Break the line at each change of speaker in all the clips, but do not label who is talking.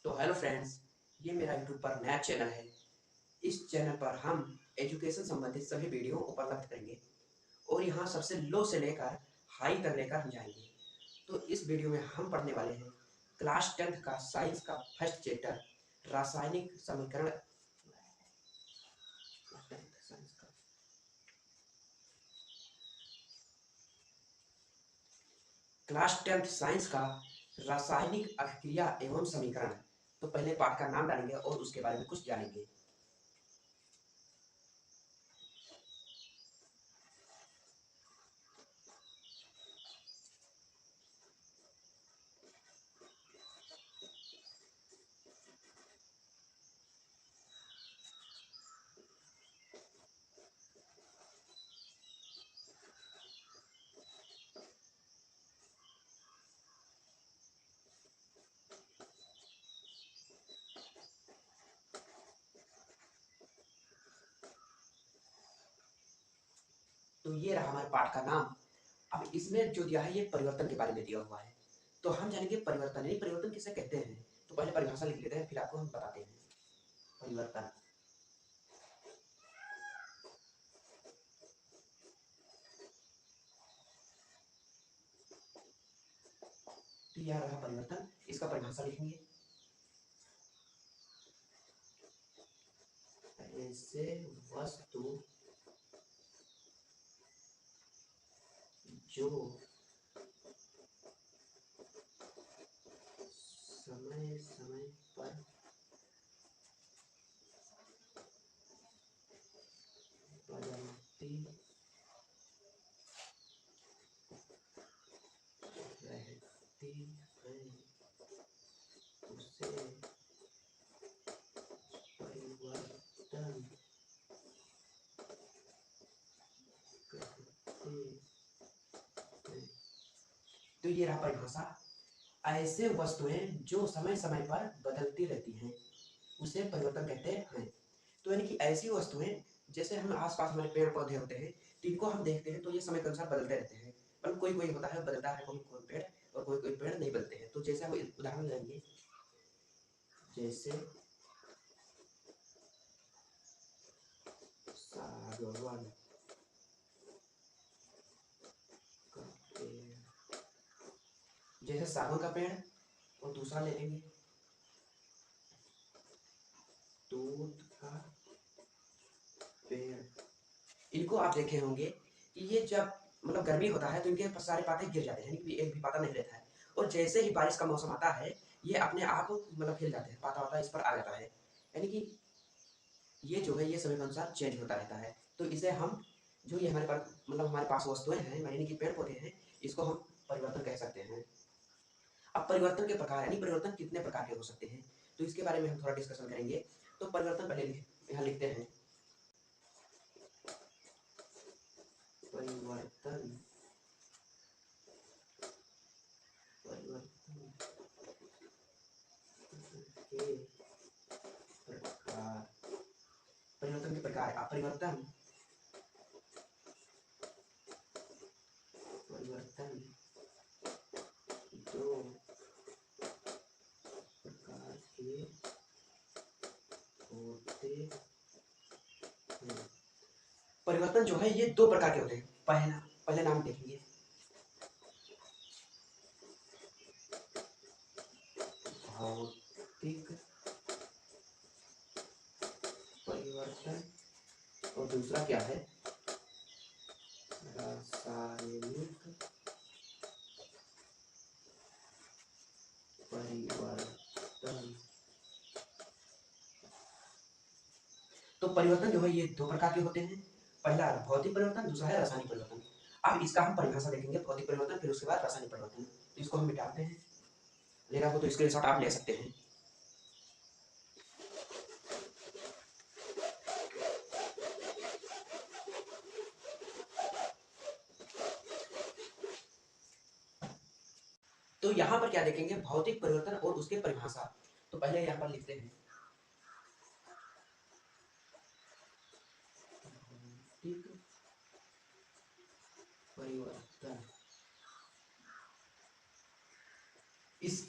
तो hello friends, ये मेरा यूट्यूब पर नया चैनल है। इस चैनल पर हम एजुकेशन संबंधित सभी वीडियो उपलब्ध करेंगे और यहाँ सबसे लो से लेकर हाई तक लेकर हम जाएंगे। तो इस वीडियो में हम पढ़ने वाले हैं क्लास 10th का साइंस का फर्स्ट चैप्टर रासायनिक समीकरण। क्लास 10th साइंस का रासायनिक अभिक्रिया एवं समीकरण। तो पहले पाठ का नाम डालेंगे और उसके बारे में कुछ जानेंगे। तो ये रहा हमारे पाठ का नाम। अब इसमें जो दिया है ये परिवर्तन के बारे में दिया हुआ है। तो हम जानेंगे परिवर्तन, यानी परिवर्तन किसे कहते हैं। तो पहले परिभाषा लिख लेते हैं, फिर आपको हम बताते हैं परिवर्तन। तो यह रहा परिवर्तन, इसका परिभाषा लिखेंगे। ऐसे वस्तु जो समय समय पर बदलती रहती है उसे परिवर्तन कहते हैं। तो ये रहा परिभाषा। ऐसे वस्तुएं जो समय समय पर बदलती रहती हैं उसे परिवर्तन कहते हैं। तो यानी कि ऐसी वस्तुएं, जैसे हम आसपास हमारे पेड़ पौधे होते हैं तो इनको हम देखते हैं तो ये समय के अनुसार बदलते रहते हैं। पर कोई कोई होता है बदलता है, कोई कोई पेड़, और कोई कोई पेड़ नहीं बदलते हैं। तो जैसे हम उदाहरण लेंगे, जैसे सागवान का पेड़, जैसे सागवान का पेड़, और दूसरा ले लेंगे तूत का पेड़। इनको आप देखे होंगे कि ये जब मतलब गर्मी होता है तो इनके सारे पाते गिर जाते हैं, यानी एक भी पाता नहीं रहता है। और जैसे ही बारिश का मौसम आता है ये अपने आप मतलब खिल जाते हैं, पाता वाता इस पर आ जाता है। यानी कि ये जो है ये समय के अनुसार चेंज होता रहता है। तो इसे हम, जो ये हमारे पास मतलब हमारे पास वस्तुएं हैं, यानी कि पेड़ पौधे हैं, इसको हम परिवर्तन कह सकते हैं। अब परिवर्तन के प्रकार, यानी परिवर्तन कितने प्रकार के हो सकते हैं, तो इसके बारे में हम थोड़ा डिस्कशन करेंगे। तो परिवर्तन पहले यहाँ लिखते हैं। परिवर्तन परिवर्तन के प्रकार, परिवर्तन के प्रकार। परिवर्तन परिवर्तन दो प्रकार के होते हैं। परिवर्तन जो है ये दो प्रकार के होते हैं। पहले नाम देखेंगे, भौतिक परिवर्तन, और दूसरा क्या है, रासायनिक परिवर्तन। तो परिवर्तन जो है ये दो प्रकार के होते हैं। पहला भौतिक परिवर्तन, दूसरा है रासायनिक परिवर्तन। अब इसका हम परिभाषा देखेंगे, भौतिक परिवर्तन, फिर उसके बाद रासायनिक परिवर्तन। तो इसको हम मिटाते हैं, लेना हो तो स्क्रीनशॉट आप ले सकते हैं। तो यहाँ पर क्या देखेंगे, भौतिक परिवर्तन और उसके परिभाषा। तो पहले यहाँ पर लिखते हैं भौतिक परिवर्तन। इस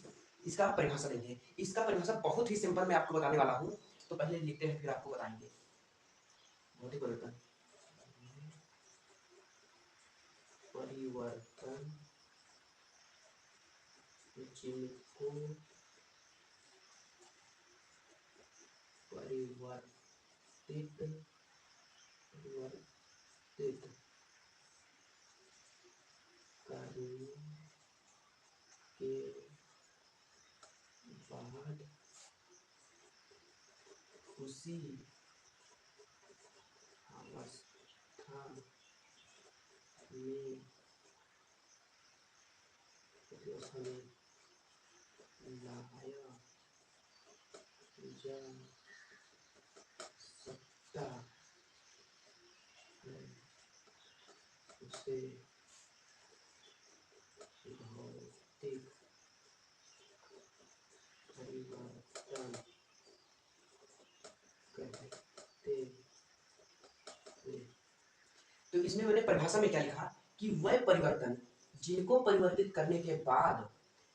इसका आप परिभाषा देंगे। इसका परिभाषा बहुत ही सिंपल मैं आपको बताने वाला हूँ, तो पहले लिखते हैं फिर आपको बताएंगे। भौतिक परिवर्तन, परिवर्तन जिनको परिवर्तित करने के बाद उसी अवस्था में लाया जा सकता है, उसे भौतिक परिवर्तन कहते हैं। तो इसमें मैंने परिभाषा में क्या लिखा कि वह परिवर्तन जिनको परिवर्तित करने के बाद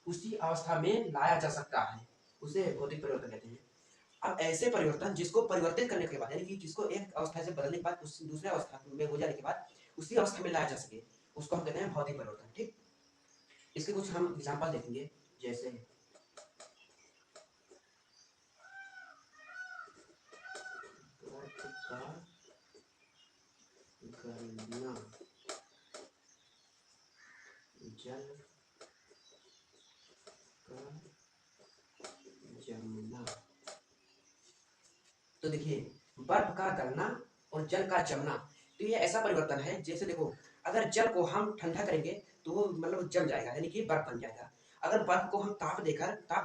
उसी अवस्था में लाया जा सकता है, उसे भौतिक परिवर्तन कहते हैं। अब ऐसे परिवर्तन जिसको परिवर्तित करने के बाद, यानी कि जिसको एक अवस्था से बदलने के बाद उस दूसरे अवस्था में हो जाने के बाद उसी अवस्था में लाया जा सके, उसको हम कहते हैं भौतिक परिवर्तन। ठीक, इसके कुछ हम एग्जांपल देखेंगे, जैसे गलना, जल का जमना। तो देखिए, बर्फ का गलना और जल का जमना, तो ये ऐसा परिवर्तन है, जैसे देखो अगर जल को हम ठंडा करेंगे तो वो मतलब जम जाएगा, यानी कि बर्फ बन जाएगा। अगर बर्फ को हम ताप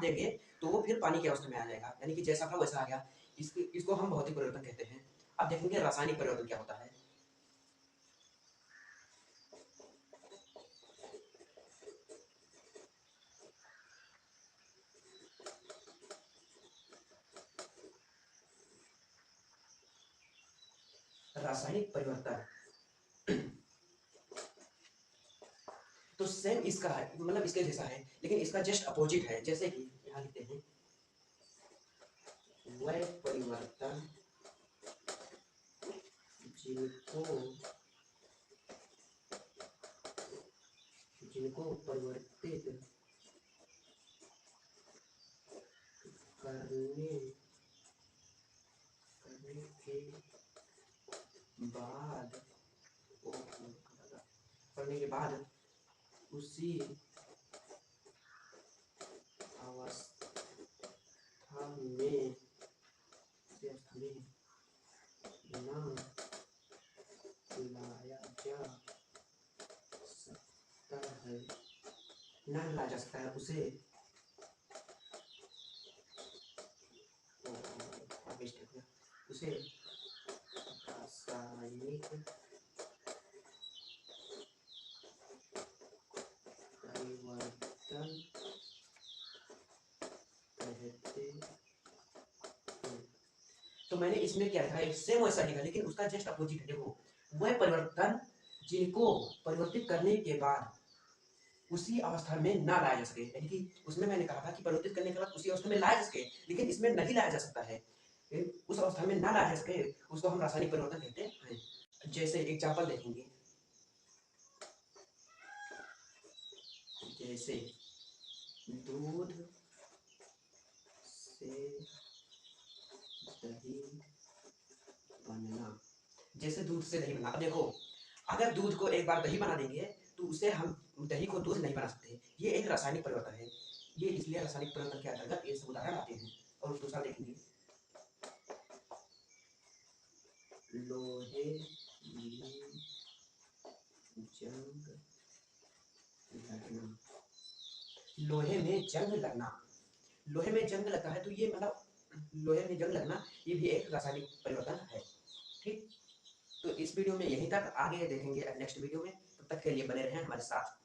देंगे तो वो फिर पानी की अवस्था में आ जाएगा, यानी कि जैसा था वैसा आ गया। इसको हम भौतिक परिवर्तन कहते हैं। अब देखेंगे रासायनिक परिवर्तन क्या होता है। रासायनिक परिवर्तन तो सेम इसका है, मतलब इसके जैसा है, लेकिन इसका जस्ट अपोजिट है। जैसे कि यहाँ लिखते हैं, वह परिवर्तन जिनको परिवर्तित करने के बाद उसी अवस्था में ना लाया जा सकता है, उसे रासायनिक परिवर्तन कहते हैं। तो मैंने इसमें क्या लिखा है, सेम वैसा लिखा, लेकिन उसका जस्ट अपोजिट है। देखो, वह परिवर्तन जिनको परिवर्तित करने के बाद उसी अवस्था में ना लाया जा सके, यानी कि उसमें मैंने कहा था कि परिवर्तित करने के बाद उसी अवस्था में लाया जा सके, लेकिन इसमें नहीं लाया जा सकता है। उस अवस्था में ना लाया जा सके, उसको हम रासायनिक परिवर्तन कहते हैं। जैसे एग्जाम्पल देखेंगे, जैसे दूध से दही बनना। जैसे दूध से दही बनना, अब देखो अगर दूध को एक बार दही बना देंगे तो उसे हम दही को दूध नहीं बना सकते। ये एक रासायनिक परिवर्तन है। ये इसलिए रासायनिक परिवर्तन के अंतर्गत ये सब उदाहरण आते हैं। और दूसरा देखेंगे, लोहे में जंग लगना। लोहे में जंग लगना, लोहे में जंग लगता है, तो ये मतलब लोहे में जंग लगना ये भी एक रासायनिक परिवर्तन है। ठीक, तो इस वीडियो में यहीं तक, आगे देखेंगे नेक्स्ट वीडियो में। तब तक के लिए बने रहें हमारे साथ।